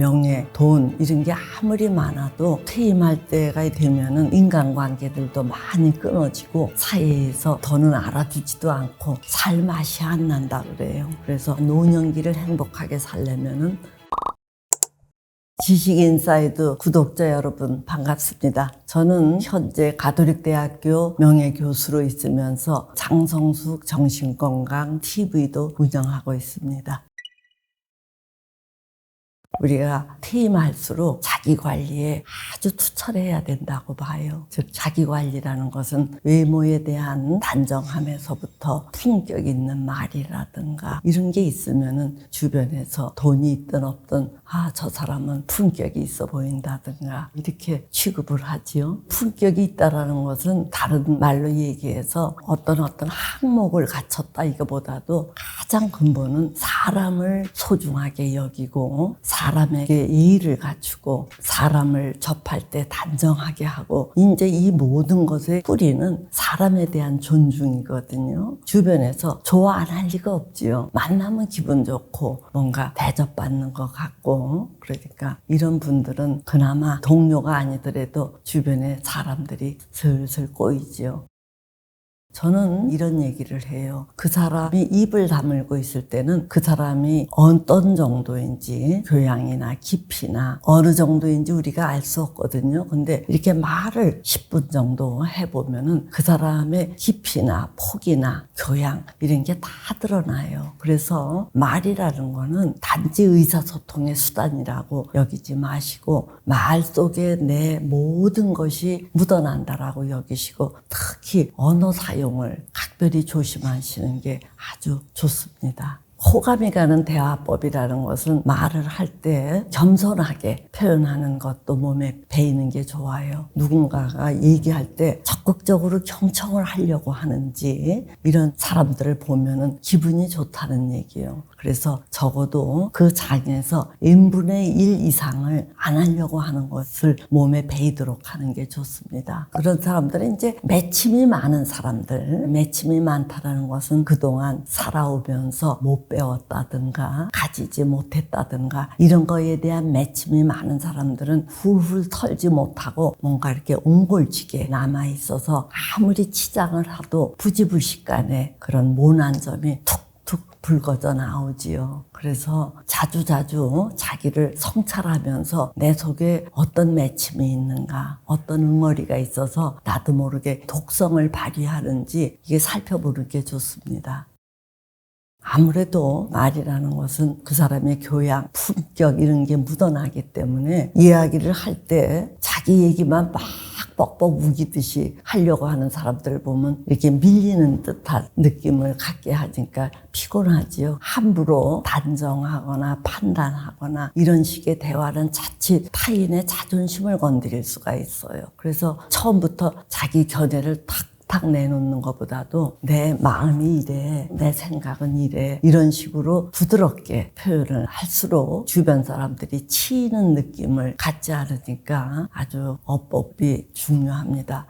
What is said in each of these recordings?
명예, 돈 이런 게 아무리 많아도 퇴임할 때가 되면은 인간관계들도 많이 끊어지고 사회에서 더는 알아주지도 않고 살 맛이 안 난다 그래요. 그래서 노년기를 행복하게 살려면은 지식인사이드 구독자 여러분 반갑습니다. 저는 현재 가톨릭대학교 명예교수로 있으면서 장성숙 정신건강 TV도 운영하고 있습니다. 우리가 퇴임할수록 자기관리에 아주 투철해야 된다고 봐요. 즉 자기관리라는 것은 외모에 대한 단정함에서부터 품격 있는 말이라든가 이런 게 있으면은 주변에서 돈이 있든 없든 저 사람은 품격이 있어 보인다든가 이렇게 취급을 하지요. 품격이 있다라는 것은 다른 말로 얘기해서 어떤 항목을 갖췄다 이거보다도 가장 근본은 사람을 소중하게 여기고 사람에게 예의를 갖추고 사람을 접할 때 단정하게 하고 이제 이 모든 것의 뿌리는 사람에 대한 존중이거든요. 주변에서 좋아 안 할 리가 없지요. 만나면 기분 좋고 뭔가 대접받는 것 같고 그러니까 이런 분들은 그나마 동료가 아니더라도 주변에 사람들이 슬슬 꼬이지요. 저는 이런 얘기를 해요. 그 사람이 입을 다물고 있을 때는 그 사람이 어떤 정도인지 교양이나 깊이나 어느 정도인지 우리가 알 수 없거든요. 근데 이렇게 말을 10분 정도 해보면은 그 사람의 깊이나 폭이나 교양 이런 게 다 드러나요. 그래서 말이라는 거는 단지 의사소통의 수단이라고 여기지 마시고 말 속에 내 모든 것이 묻어난다라고 여기시고 특히 언어 사용을 각별히 조심하시는 게 아주 좋습니다. 호감이 가는 대화법이라는 것은 말을 할 때 겸손하게 표현하는 것도 몸에 배이는 게 좋아요. 누군가가 얘기할 때 적극적으로 경청을 하려고 하는지 이런 사람들을 보면은 기분이 좋다는 얘기예요. 그래서 적어도 그 장에서 n분의 1 이상을 안 하려고 하는 것을 몸에 배이도록 하는 게 좋습니다. 그런 사람들은 이제 매침이 많은 사람들, 매침이 많다는 것은 그동안 살아오면서 못 배웠다든가 가지지 못했다든가 이런 거에 대한 매침이 많은 사람들은 훌훌 털지 못하고 뭔가 이렇게 옹골지게 남아있어서 아무리 치장을 하도 부지불식간에 그런 모난 점이 툭툭 불거져 나오지요. 그래서 자주자주 자기를 성찰하면서 내 속에 어떤 매침이 있는가, 어떤 응어리가 있어서 나도 모르게 독성을 발휘하는지 이게 살펴보는 게 좋습니다. 아무래도 말이라는 것은 그 사람의 교양, 품격 이런 게 묻어나기 때문에 이야기를 할 때 자기 얘기만 막 뻑뻑 우기듯이 하려고 하는 사람들을 보면 이렇게 밀리는 듯한 느낌을 갖게 하니까 피곤하지요. 함부로 단정하거나 판단하거나 이런 식의 대화는 자칫 타인의 자존심을 건드릴 수가 있어요. 그래서 처음부터 자기 견해를 탁 내놓는 것보다도 내 마음이 이래, 내 생각은 이래 이런 식으로 부드럽게 표현을 할수록 주변 사람들이 치이는 느낌을 갖지 않으니까 아주 어법이 중요합니다.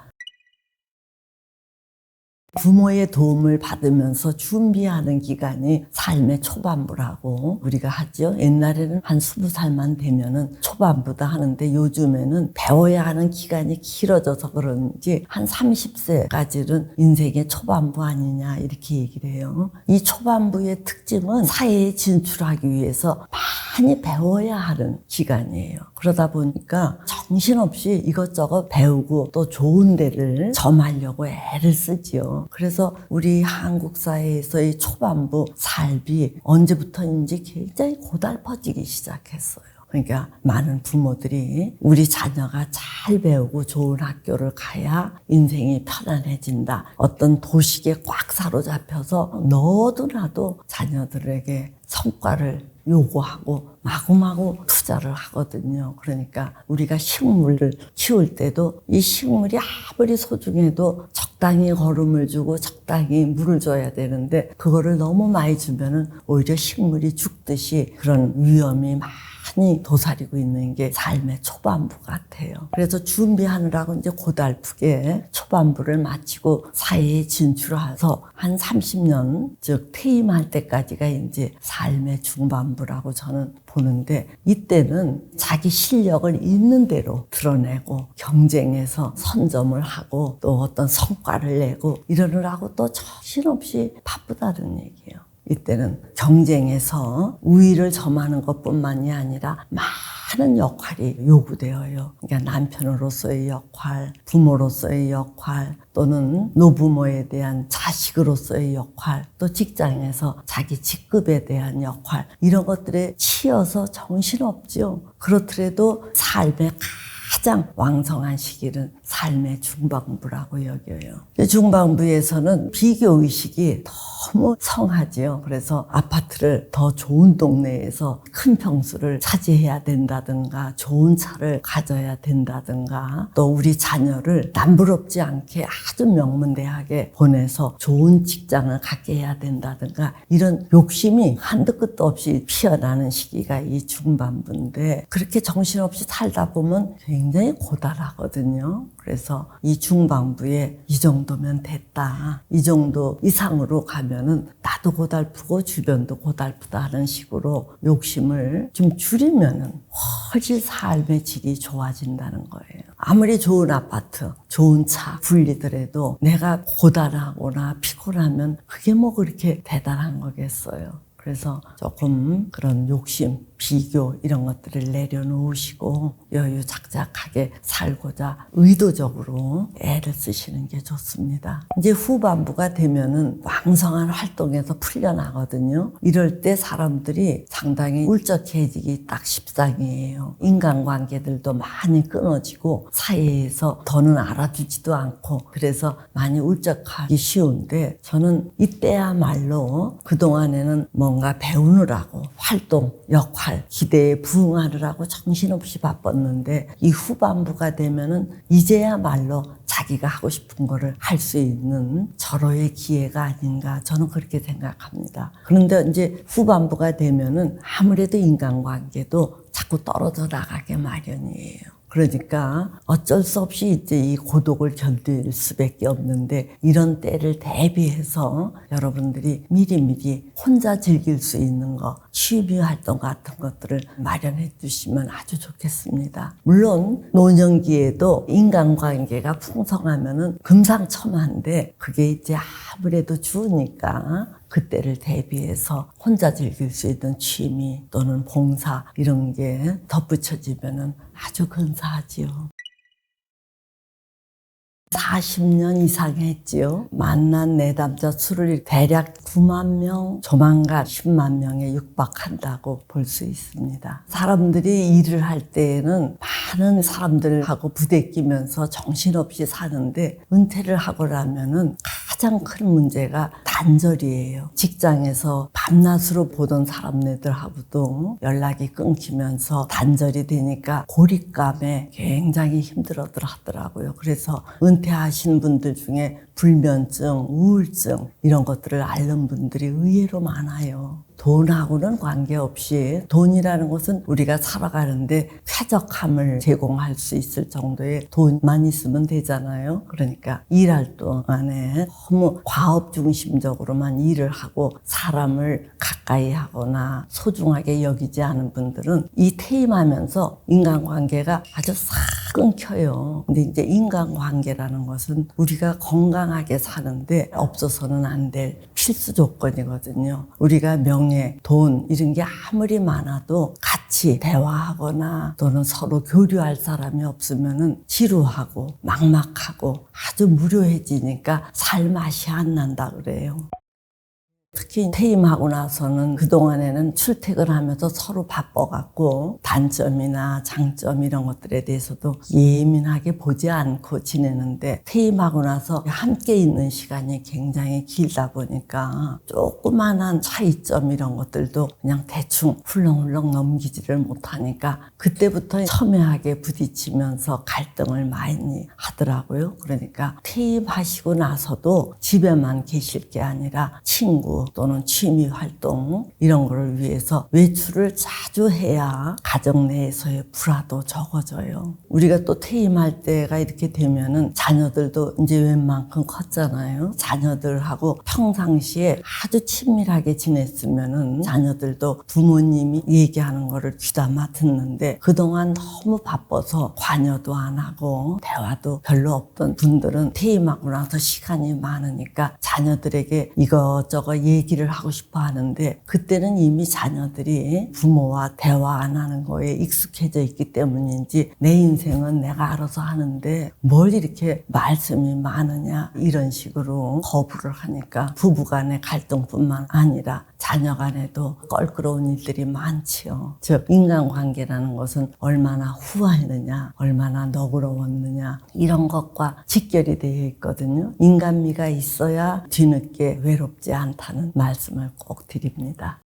부모의 도움을 받으면서 준비하는 기간이 삶의 초반부라고 우리가 하죠. 옛날에는 한 20살만 되면은 초반부다 하는데 요즘에는 배워야 하는 기간이 길어져서 그런지 한 30세까지는 인생의 초반부 아니냐 이렇게 얘기를 해요. 이 초반부의 특징은 사회에 진출하기 위해서 많이 배워야 하는 기간이에요. 그러다 보니까 정신없이 이것저것 배우고 또 좋은 데를 점하려고 애를 쓰지요. 그래서 우리 한국 사회에서의 초반부 삶이 언제부터인지 굉장히 고달퍼지기 시작했어요. 그러니까 많은 부모들이 우리 자녀가 잘 배우고 좋은 학교를 가야 인생이 편안해진다. 어떤 도식에 꽉 사로잡혀서 너도 나도 자녀들에게 성과를 요구하고 마구마구 투자를 하거든요. 그러니까 우리가 식물을 키울 때도 이 식물이 아무리 소중해도 적당히 거름을 주고 적당히 물을 줘야 되는데 그거를 너무 많이 주면은 오히려 식물이 죽듯이 그런 위험이 많이 많이 도사리고 있는 게 삶의 초반부 같아요. 그래서 준비하느라고 이제 고달프게 초반부를 마치고 사회에 진출해서 한 30년, 즉 퇴임할 때까지가 이제 삶의 중반부라고 저는 보는데, 이때는 자기 실력을 있는 대로 드러내고 경쟁에서 선점을 하고 또 어떤 성과를 내고 이러느라고 또 정신없이 바쁘다는 얘기예요. 이때는 경쟁에서 우위를 점하는 것뿐만이 아니라 많은 역할이 요구되어요. 그러니까 남편으로서의 역할, 부모로서의 역할, 또는 노부모에 대한 자식으로서의 역할, 또 직장에서 자기 직급에 대한 역할, 이런 것들에 치여서 정신없죠. 그렇더라도 삶의 가장 왕성한 시기는 삶의 중반부라고 여겨요. 중반부에서는 비교의식이 너무 성하지요. 그래서 아파트를 더 좋은 동네에서 큰 평수를 차지해야 된다든가, 좋은 차를 가져야 된다든가, 또 우리 자녀를 남부럽지 않게 아주 명문대학에 보내서 좋은 직장을 갖게 해야 된다든가, 이런 욕심이 한도 끝도 없이 피어나는 시기가 이 중반부인데, 그렇게 정신없이 살다 보면 굉장히 고달하거든요. 그래서 이 중반부에 이 정도면 됐다, 이 정도 이상으로 가면은 나도 고달프고 주변도 고달프다 하는 식으로 욕심을 좀 줄이면은 훨씬 삶의 질이 좋아진다는 거예요. 아무리 좋은 아파트, 좋은 차 굴리더라도 내가 고달하거나 피곤하면 그게 뭐 그렇게 대단한 거겠어요. 그래서 조금 그런 욕심, 비교 이런 것들을 내려놓으시고 여유작작하게 살고자 의도적으로 애를 쓰시는 게 좋습니다. 이제 후반부가 되면은 왕성한 활동에서 풀려나거든요. 이럴 때 사람들이 상당히 울적해지기 딱 십상이에요. 인간관계들도 많이 끊어지고 사회에서 더는 알아주지도 않고, 그래서 많이 울적하기 쉬운데, 저는 이때야말로 그동안에는 뭔가 배우느라고 활동, 역할, 기대에 부응하느라고 정신없이 바빴는데, 이 후반부가 되면은 이제야말로 자기가 하고 싶은 거를 할 수 있는 절호의 기회가 아닌가, 저는 그렇게 생각합니다. 그런데 이제 후반부가 되면은 아무래도 인간관계도 자꾸 떨어져 나가게 마련이에요. 그러니까 어쩔 수 없이 이제 이 고독을 견딜 수밖에 없는데, 이런 때를 대비해서 여러분들이 미리미리 혼자 즐길 수 있는 거, 취미 활동 같은 것들을 마련해 두시면 아주 좋겠습니다. 물론 노년기에도 인간관계가 풍성하면은 금상첨화인데, 그게 이제 아무래도 주니까 그때를 대비해서 혼자 즐길 수 있는 취미 또는 봉사 이런 게 덧붙여지면은 아주 근사하지요. 40년 이상 했지요. 만난 내담자 수를 대략 9만 명, 조만간 10만 명에 육박한다고 볼 수 있습니다. 사람들이 일을 할 때에는 많은 사람들하고 부대끼면서 정신없이 사는데, 은퇴를 하고 나면은 가장 큰 문제가 단절이에요. 직장에서 밤낮으로 보던 사람들하고도 연락이 끊기면서 단절이 되니까 고립감에 굉장히 힘들어들 하더라고요. 그래서 은퇴하신 분들 중에 불면증, 우울증 이런 것들을 앓는 분들이 의외로 많아요. 돈하고는 관계없이, 돈이라는 것은 우리가 살아가는데 쾌적함을 제공할 수 있을 정도의 돈만 있으면 되잖아요. 그러니까 일할 동안에 너무 과업 중심적으로만 일을 하고 사람을 가까이 하거나 소중하게 여기지 않은 분들은 이 퇴임하면서 인간관계가 아주 싹 끊겨요. 근데 이제 인간관계라는 것은 우리가 건강하게 사는데 없어서는 안 될 필수 조건이거든요. 우리가 명예, 돈 이런 게 아무리 많아도 같이 대화하거나 또는 서로 교류할 사람이 없으면은 지루하고 막막하고 아주 무료해지니까 살 맛이 안 난다 그래요. 특히 퇴임하고 나서는 그동안에는 출퇴근하면서 서로 바빠갖고 단점이나 장점 이런 것들에 대해서도 예민하게 보지 않고 지내는데, 퇴임하고 나서 함께 있는 시간이 굉장히 길다 보니까 조그만한 차이점 이런 것들도 그냥 대충 훌렁훌렁 넘기지를 못하니까 그때부터 첨예하게 부딪히면서 갈등을 많이 하더라고요. 그러니까 퇴임하시고 나서도 집에만 계실 게 아니라 친구, 공부 또는 취미 활동 이런 거를 위해서 외출을 자주 해야 가정 내에서의 불화도 적어져요. 우리가 또 퇴임할 때가 이렇게 되면은 자녀들도 이제 웬만큼 컸잖아요. 자녀들하고 평상시에 아주 친밀하게 지냈으면은 자녀들도 부모님이 얘기하는 거를 귀담아 듣는데 그동안 너무 바빠서 관여도 안 하고 대화도 별로 없던 분들은 퇴임하고 나서 시간이 많으니까 자녀들에게 이것저것 얘기를 하고 싶어 하는데 그때는 이미 자녀들이 부모와 대화 안 하는 거에 익숙해져 있기 때문인지 내 인생은 내가 알아서 하는데 뭘 이렇게 말씀이 많으냐 이런 식으로 거부를 하니까 부부간의 갈등뿐만 아니라 자녀 간에도 껄끄러운 일들이 많지요. 즉 인간관계라는 것은 얼마나 후하느냐 얼마나 너그러웠느냐 이런 것과 직결이 되어 있거든요. 인간미가 있어야 뒤늦게 외롭지 않다는 말씀을 꼭 드립니다.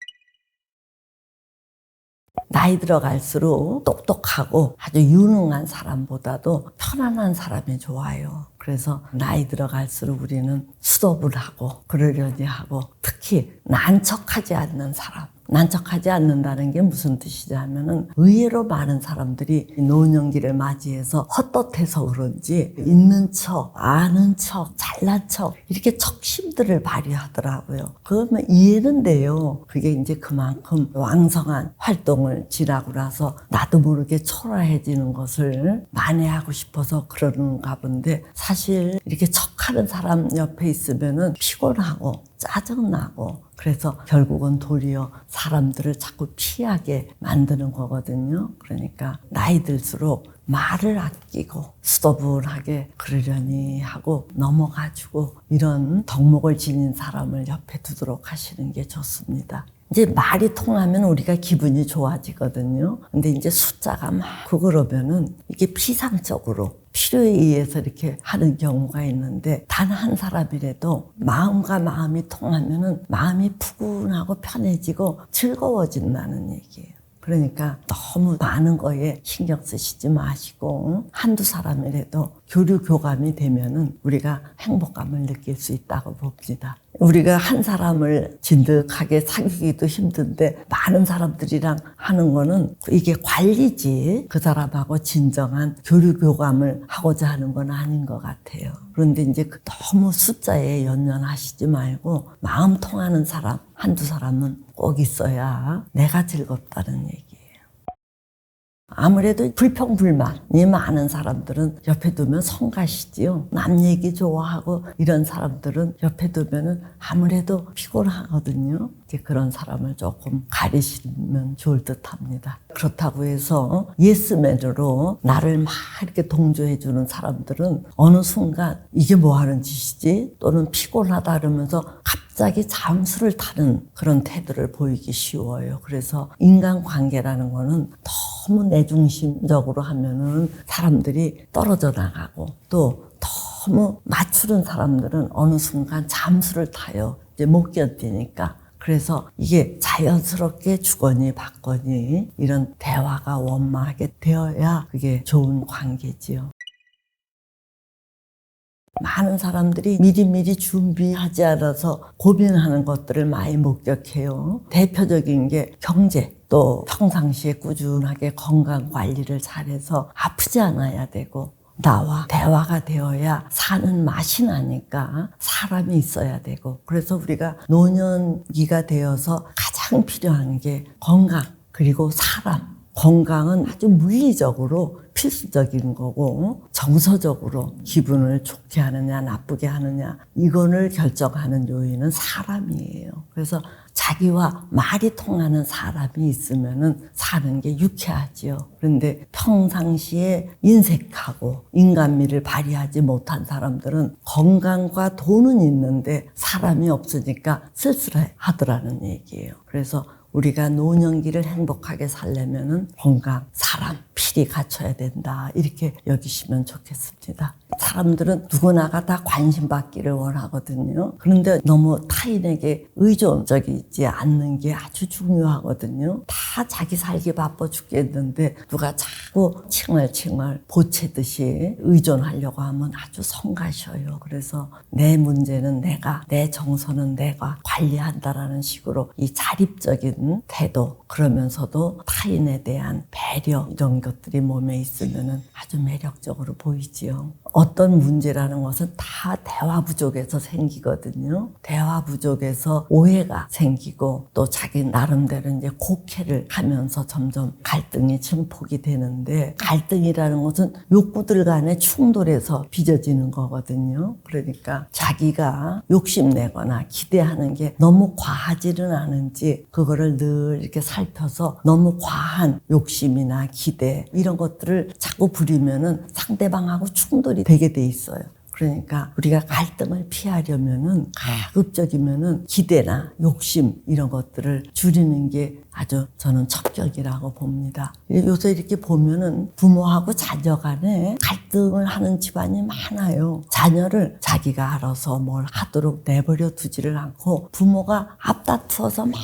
나이 들어갈수록 똑똑하고 아주 유능한 사람보다도 편안한 사람이 좋아요. 그래서 나이 들어갈수록 우리는 스톱을 하고 그러려니 하고 특히 난척하지 않는 사람. 난척하지 않는다는 게 무슨 뜻이냐면은 의외로 많은 사람들이 노년기를 맞이해서 헛헛해서 그런지 있는 척, 아는 척, 잘난 척 이렇게 척심들을 발휘하더라고요. 그러면 이해는 돼요. 그게 이제 그만큼 왕성한 활동을 지나고 나서 나도 모르게 초라해지는 것을 만회하고 싶어서 그러는가 본데 사실 이렇게 척하는 사람 옆에 있으면은 피곤하고 짜증나고 그래서 결국은 도리어 사람들을 자꾸 피하게 만드는 거거든요. 그러니까 나이 들수록 말을 아끼고 수더분하게 그러려니 하고 넘어가지고 이런 덕목을 지닌 사람을 옆에 두도록 하시는 게 좋습니다. 이제 말이 통하면 우리가 기분이 좋아지거든요. 근데 이제 숫자가 많고 그러면은 이게 피상적으로 필요에 의해서 이렇게 하는 경우가 있는데 단 한 사람이라도 마음과 마음이 통하면은 마음이 푸근하고 편해지고 즐거워진다는 얘기예요. 그러니까 너무 많은 거에 신경 쓰시지 마시고 한두 사람이라도 교류 교감이 되면은 우리가 행복감을 느낄 수 있다고 봅니다. 우리가 한 사람을 진득하게 사귀기도 힘든데 많은 사람들이랑 하는 거는 이게 관리지 그 사람하고 진정한 교류 교감을 하고자 하는 건 아닌 것 같아요. 그런데 이제 너무 숫자에 연연하시지 말고 마음 통하는 사람 한두 사람은 꼭 있어야 내가 즐겁다는 얘기예요. 아무래도 불평불만이 많은 사람들은 옆에 두면 성가시지요. 남 얘기 좋아하고 이런 사람들은 옆에 두면은 아무래도 피곤하거든요. 이제 그런 사람을 조금 가리시면 좋을 듯 합니다. 그렇다고 해서 예스맨으로 나를 막 이렇게 동조해 주는 사람들은 어느 순간 이게 뭐 하는 짓이지? 또는 피곤하다 그러면서 갑자기 잠수를 타는 그런 태도를 보이기 쉬워요. 그래서 인간관계라는 거는 너무 내중심적으로 하면은 사람들이 떨어져 나가고 또 너무 맞추는 사람들은 어느 순간 잠수를 타요. 이제 못 견디니까. 그래서 이게 자연스럽게 주거니 받거니 이런 대화가 원만하게 되어야 그게 좋은 관계지요. 많은 사람들이 미리미리 준비하지 않아서 고민하는 것들을 많이 목격해요. 대표적인 게 경제, 또 평상시에 꾸준하게 건강 관리를 잘해서 아프지 않아야 되고 나와 대화가 되어야 사는 맛이 나니까 사람이 있어야 되고 그래서 우리가 노년기가 되어서 가장 필요한 게 건강 그리고 사람. 건강은 아주 물리적으로 필수적인 거고 정서적으로 기분을 좋게 하느냐 나쁘게 하느냐 이거를 결정하는 요인은 사람이에요. 그래서 자기와 말이 통하는 사람이 있으면은 사는 게 유쾌하지요. 그런데 평상시에 인색하고 인간미를 발휘하지 못한 사람들은 건강과 돈은 있는데 사람이 없으니까 쓸쓸해 하더라는 얘기예요. 그래서 우리가 노년기를 행복하게 살려면은 건강, 사람 필요. 필히 갖춰야 된다. 이렇게 여기시면 좋겠습니다. 사람들은 누구나가 다 관심받기를 원하거든요. 그런데 너무 타인에게 의존적이지 않는 게 아주 중요하거든요. 다 자기 살기 바빠 죽겠는데 누가 자꾸 칭얼칭얼 보채듯이 의존하려고 하면 아주 성가셔요. 그래서 내 문제는 내가, 내 정서는 내가 관리한다라는 식으로 이 자립적인 태도, 그러면서도 타인에 대한 배려, 이런 것들이 몸에 있으면 아주 매력적으로 보이지요. 어떤 문제라는 것은 다 대화 부족에서 생기거든요. 대화 부족에서 오해가 생기고 또 자기 나름대로 이제 곡해를 하면서 점점 갈등이 증폭이 되는데, 갈등이라는 것은 욕구들 간의 충돌에서 빚어지는 거거든요. 그러니까 자기가 욕심내거나 기대하는 게 너무 과하지는 않은지 그거를 늘 이렇게 살펴서 너무 과한 욕심이나 기대 이런 것들을 자꾸 부리면은 상대방하고 충돌이 되게 돼 있어요. 그러니까 우리가 갈등을 피하려면은 가급적이면은 기대나 욕심 이런 것들을 줄이는 게 아주 저는 척결이라고 봅니다. 요새 이렇게 보면은 부모하고 자녀 간에 갈등을 하는 집안이 많아요. 자녀를 자기가 알아서 뭘 하도록 내버려 두지를 않고 부모가 앞다투어서 막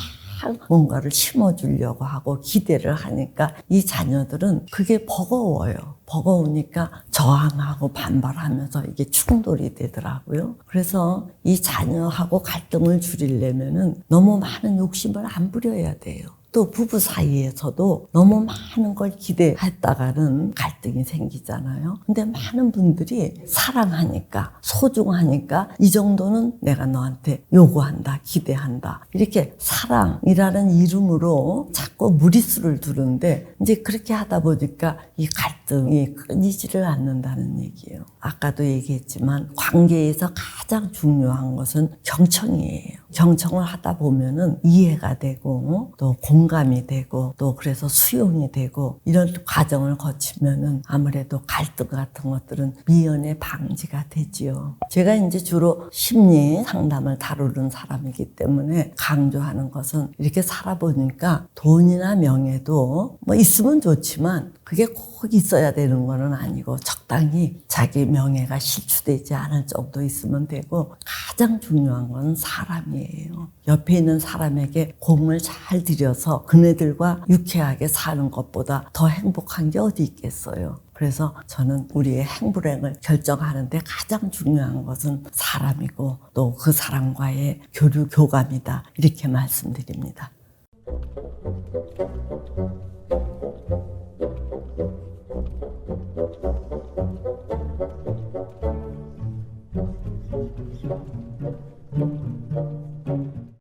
뭔가를 심어주려고 하고 기대를 하니까 이 자녀들은 그게 버거워요. 버거우니까 저항하고 반발하면서 이게 충돌이 되더라고요. 그래서 이 자녀하고 갈등을 줄이려면은 너무 많은 욕심을 안 부려야 돼요. 또 부부 사이에서도 너무 많은 걸 기대했다가는 갈등이 생기잖아요. 근데 많은 분들이 사랑하니까, 소중하니까 이 정도는 내가 너한테 요구한다, 기대한다. 이렇게 사랑이라는 이름으로 자꾸 무리수를 두는데, 이제 그렇게 하다 보니까 이 갈등이 끊이지를 않는다는 얘기예요. 아까도 얘기했지만 관계에서 가장 중요한 것은 경청이에요. 경청을 하다 보면은 이해가 되고 또 공감이 되고 또 그래서 수용이 되고 이런 과정을 거치면은 아무래도 갈등 같은 것들은 미연에 방지가 되지요. 제가 이제 주로 심리 상담을 다루는 사람이기 때문에 강조하는 것은 이렇게 살아보니까 돈이나 명예도 뭐 있으면 좋지만 그게 꼭 있어야 되는 건 아니고 적당히 자기 명예가 실추되지 않을 정도 있으면 되고, 가장 중요한 건 사람이에요. 옆에 있는 사람에게 공을 잘 들여서 그네들과 유쾌하게 사는 것보다 더 행복한 게 어디 있겠어요. 그래서 저는 우리의 행불행을 결정하는데 가장 중요한 것은 사람이고 또 그 사람과의 교류 교감이다, 이렇게 말씀드립니다.